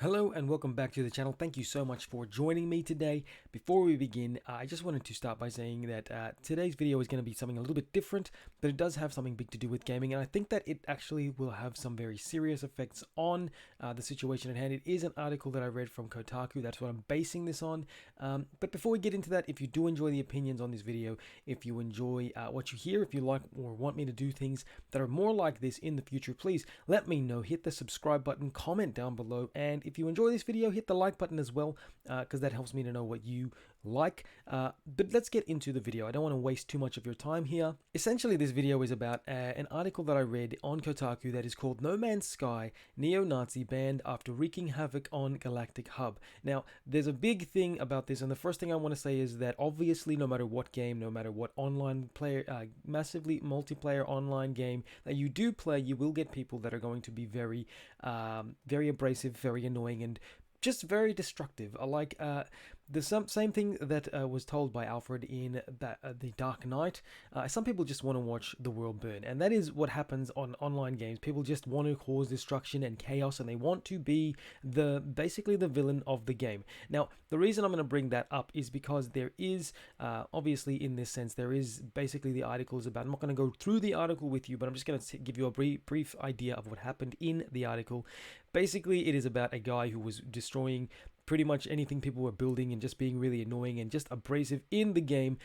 Hello and welcome back to the channel. Thank you so much for joining me today. Before we begin, I just wanted to start by saying that today's video is going to be something a little bit different, but it does have something big to do with gaming, and I think that it actually will have some very serious effects on the situation at hand. It is an article that I read from Kotaku. That's what I'm basing this on. But before we get into that, if you do enjoy the opinions on this video, if you enjoy what you hear, if you like or want me to do things that are more like this in the future, please let me know. Hit the subscribe button, comment down below, and if you enjoy this video, hit the like button as well, because that helps me to know what you like. But let's get into the video. I don't want to waste too much of your time here. Essentially, this video is about an article that I read on Kotaku that is called No Man's Sky, Neo-Nazi Banned After Wreaking Havoc on Galactic Hub. Now, there's a big thing about this, and the first thing I want to say is that obviously no matter what game, no matter what online player, massively multiplayer online game that you do play, you will get people that are going to be very abrasive, very annoying, and just very destructive. Like the same thing that was told by Alfred in the Dark Knight. Some people just want to watch the world burn, and that is what happens on online games. People just want to cause destruction and chaos, and they want to be basically the villain of the game. Now, the reason I'm going to bring that up is because there is obviously, in this sense, there is basically the article is about. I'm not going to go through the article with you, but I'm just going to give you a brief idea of what happened in the article. Basically, it is about a guy who was destroying pretty much anything people were building and just being really annoying and just abrasive in the game.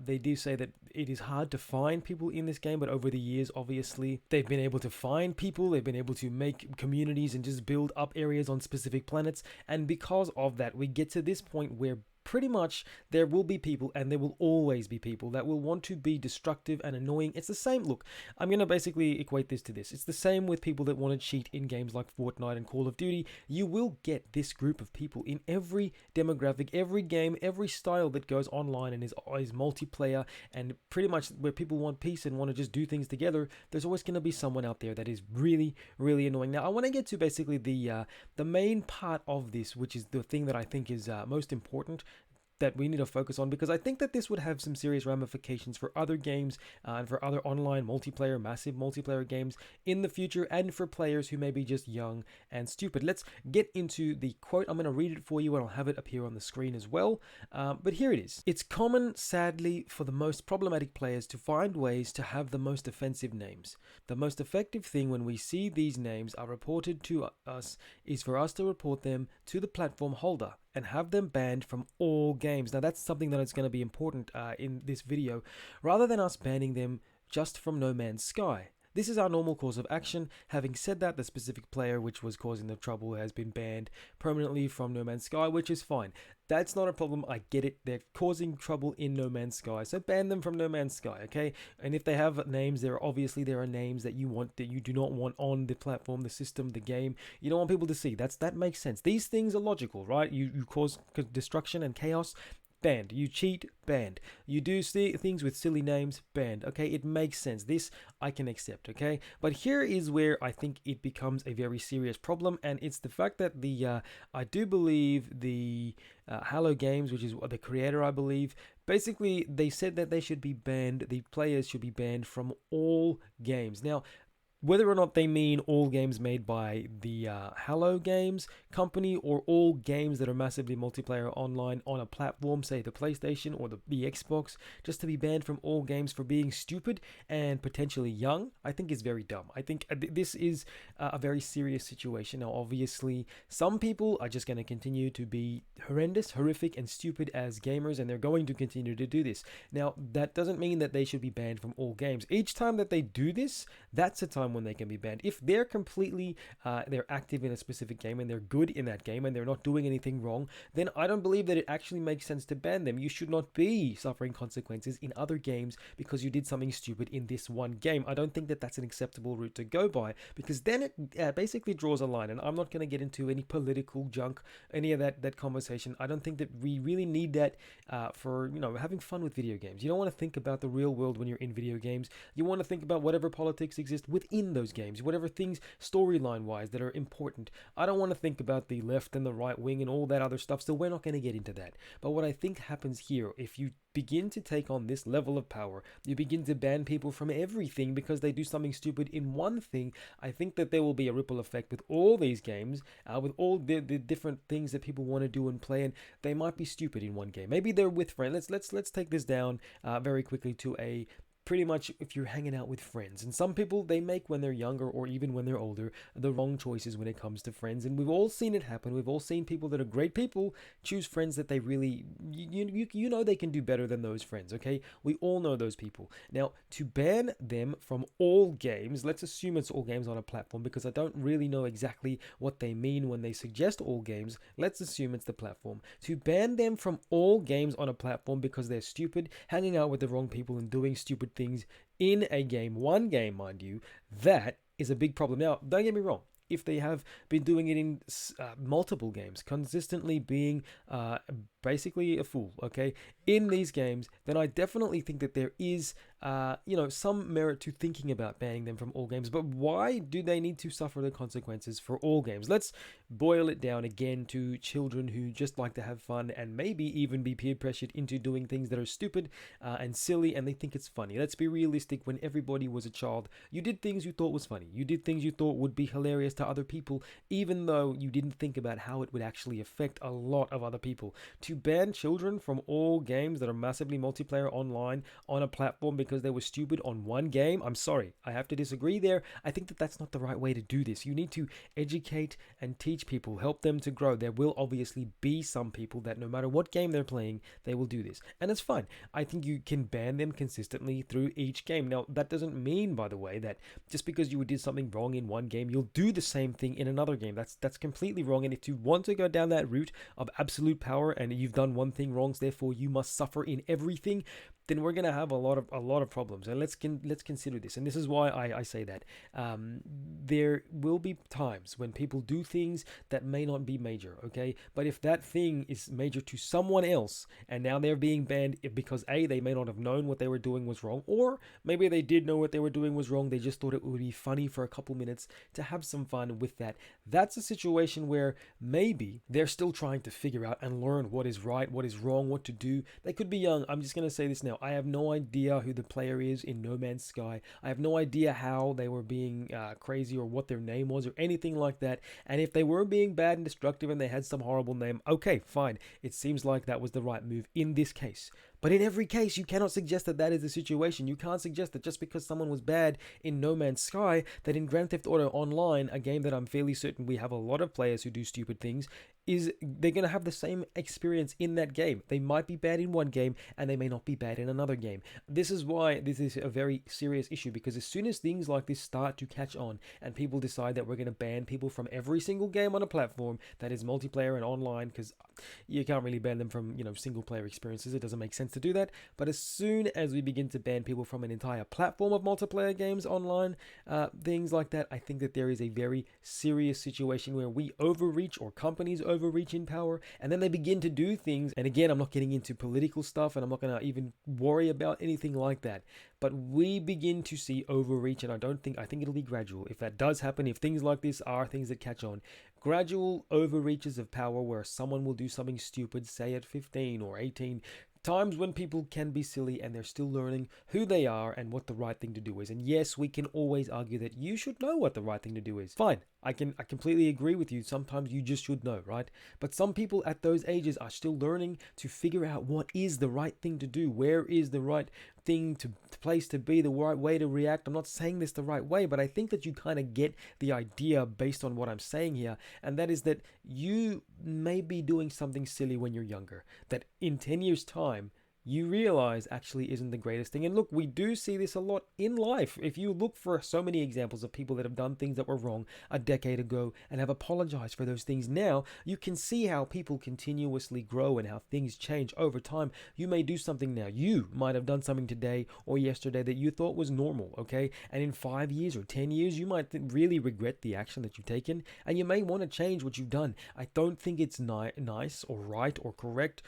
They do say that it is hard to find people in this game, but over the years, obviously, they've been able to find people. They've been able to make communities and just build up areas on specific planets. And because of that, we get to this point where pretty much there will be people, and there will always be people that will want to be destructive and annoying. It's the same. Look, I'm going to basically equate this to this. It's the same with people that want to cheat in games like Fortnite and Call of Duty. You will get this group of people in every demographic, every game, every style that goes online and is multiplayer, and pretty much where people want peace and want to just do things together. There's always going to be someone out there that is really, really annoying. Now, I want to get to basically the main part of this, which is the thing that I think is most important, that we need to focus on, because I think that this would have some serious ramifications for other games and for other online multiplayer, massive multiplayer games in the future, and for players who may be just young and stupid. Let's get into the quote. I'm going to read it for you, and I'll have it up here on the screen as well. But here it is. It's common, sadly, for the most problematic players to find ways to have the most offensive names. The most effective thing when we see these names are reported to us is for us to report them to the platform holder and have them banned from all games. Now, that's something that is going to be important in this video, rather than us banning them just from No Man's Sky. This is our normal course of action. Having said that, the specific player which was causing the trouble has been banned permanently from No Man's Sky, which is fine. That's not a problem. I get it. They're causing trouble in No Man's Sky, so ban them from No Man's Sky, okay? And if they have names, there are names that you do not want on the platform, the system, the game. You don't want people to see. That makes sense. These things are logical, right? You cause destruction and chaos, banned. You cheat, banned. You do things with silly names, banned. Okay, it makes sense. This I can accept, okay? But here is where I think it becomes a very serious problem, and it's the fact that I do believe the Halo Games, which is the creator, I believe, basically they said that they should be banned, the players should be banned from all games. Now, whether or not they mean all games made by the Halo Games company, or all games that are massively multiplayer online on a platform, say the PlayStation or the Xbox, just to be banned from all games for being stupid and potentially young, I think is very dumb. I think this is a very serious situation. Now, obviously, some people are just going to continue to be horrendous, horrific, and stupid as gamers, and they're going to continue to do this. Now, that doesn't mean that they should be banned from all games. Each time that they do this, that's a time when they can be banned. If they're completely they're active in a specific game and they're good in that game and they're not doing anything wrong, then I don't believe that it actually makes sense to ban them. You should not be suffering consequences in other games because you did something stupid in this one game. I don't think that that's an acceptable route to go by, because then it basically draws a line, and I'm not going to get into any political junk, any of that conversation. I don't think that we really need that for having fun with video games. You don't want to think about the real world when you're in video games. You want to think about whatever politics exist within in those games, whatever things storyline wise that are important. I don't want to think about the left and the right wing and all that other stuff, so we're not going to get into that. But what I think happens here, if you begin to take on this level of power, you begin to ban people from everything because they do something stupid in one thing. I think that there will be a ripple effect with all these games, with all the different things that people want to do and play, and they might be stupid in one game. Maybe they're with friends. Let's take this down very quickly to a pretty much if you're hanging out with friends. And some people, they make when they're younger or even when they're older the wrong choices when it comes to friends, and we've all seen it happen. We've all seen people that are great people choose friends that they really you know they can do better than those friends. Okay, we all know those people. Now, to ban them from all games, let's assume it's all games on a platform, because I don't really know exactly what they mean when they suggest all games. Let's assume it's the platform. To ban them from all games on a platform because they're stupid, hanging out with the wrong people and doing stupid things in a game, one game, mind you, that is a big problem. Now, don't get me wrong. If they have been doing it in multiple games, consistently being basically a fool, okay, in these games, then I definitely think that there is, some merit to thinking about banning them from all games. But why do they need to suffer the consequences for all games? Let's boil it down again to children who just like to have fun and maybe even be peer pressured into doing things that are stupid and silly, and they think it's funny. Let's be realistic. When everybody was a child, you did things you thought was funny. You did things you thought would be hilarious to other people, even though you didn't think about how it would actually affect a lot of other people. To ban children from all games that are massively multiplayer online on a platform because they were stupid on one game, I'm sorry, I have to disagree there. I think that that's not the right way to do this. You need to educate and teach people, help them to grow. There will obviously be some people that no matter what game they're playing, they will do this, and it's fine. I think you can ban them consistently through each game. Now, that doesn't mean, by the way, that just because you did something wrong in one game, you'll do the same thing in another game. That's completely wrong. And if you want to go down that route of absolute power and you've done one thing wrong, therefore you must suffer in everything, then we're gonna have a lot of problems. And let's consider this. And this is why I say that there will be times when people do things that may not be major, okay? But if that thing is major to someone else and now they're being banned because A, they may not have known what they were doing was wrong, or maybe they did know what they were doing was wrong, they just thought it would be funny for a couple minutes to have some fun with that. That's a situation where maybe they're still trying to figure out and learn what is right, what is wrong, what to do. They could be young. I'm just going to say this now. I have no idea who the player is in No Man's Sky. I have no idea how they were being crazy or what their name was or anything like that. And if they were being bad and destructive and they had some horrible name, okay, fine. It seems like that was the right move in this case. But in every case, you cannot suggest that that is the situation. You can't suggest that just because someone was bad in No Man's Sky, that in Grand Theft Auto Online, a game that I'm fairly certain we have a lot of players who do stupid things, they're going to have the same experience in that game. They might be bad in one game and they may not be bad in another game. This is why this is a very serious issue, because as soon as things like this start to catch on and people decide that we're going to ban people from every single game on a platform that is multiplayer and online, because you can't really ban them from, single player experiences. It doesn't make sense to do that. But as soon as we begin to ban people from an entire platform of multiplayer games online, things like that, I think that there is a very serious situation where we overreach, or companies overreach in power, and then they begin to do things. And again, I'm not getting into political stuff, and I'm not going to even worry about anything like that. But we begin to see overreach, and I think it'll be gradual. If that does happen, if things like this are things that catch on, gradual overreaches of power where someone will do something stupid, say at 15 or 18, times when people can be silly and they're still learning who they are and what the right thing to do is. And yes, we can always argue that you should know what the right thing to do is. Fine, I completely agree with you. Sometimes you just should know, right? But some people at those ages are still learning to figure out what is the right thing to do, where is the right thing to place to be, the right way to react. I'm not saying this the right way, but I think that you kind of get the idea based on what I'm saying here, and that is that you may be doing something silly when you're younger, that in 10 years time you realize actually isn't the greatest thing. And look, we do see this a lot in life. If you look for so many examples of people that have done things that were wrong a decade ago and have apologized for those things now, you can see how people continuously grow and how things change over time. You may do something now. You might have done something today or yesterday that you thought was normal, okay? And in 5 years or 10 years, you might really regret the action that you've taken, and you may want to change what you've done. I don't think it's nice or right or correct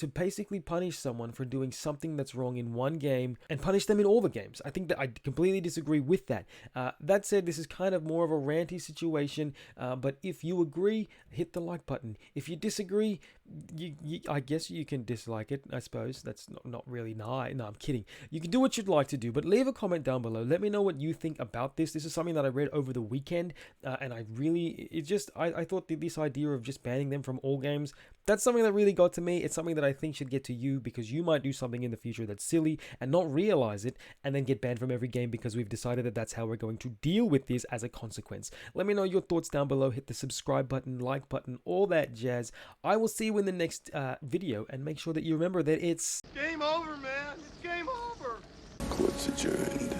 to basically punish someone for doing something that's wrong in one game and punish them in all the games. I think that I completely disagree with that. That said, this is kind of more of a ranty situation, but if you agree, hit the like button. If you disagree, I guess you can dislike it, I suppose. That's not really nice. No, I'm kidding. You can do what you'd like to do, but leave a comment down below. Let me know what you think about this. This is something that I read over the weekend, and I thought that this idea of just banning them from all games, that's something that really got to me. It's something that I think should get to you, because you might do something in the future that's silly and not realize it, and then get banned from every game because we've decided that that's how we're going to deal with this as a consequence. Let me know your thoughts down below. Hit the subscribe button, like button, all that jazz. I will see you in the next video, and make sure that you remember that it's game over, man. It's game over. Court's adjourned.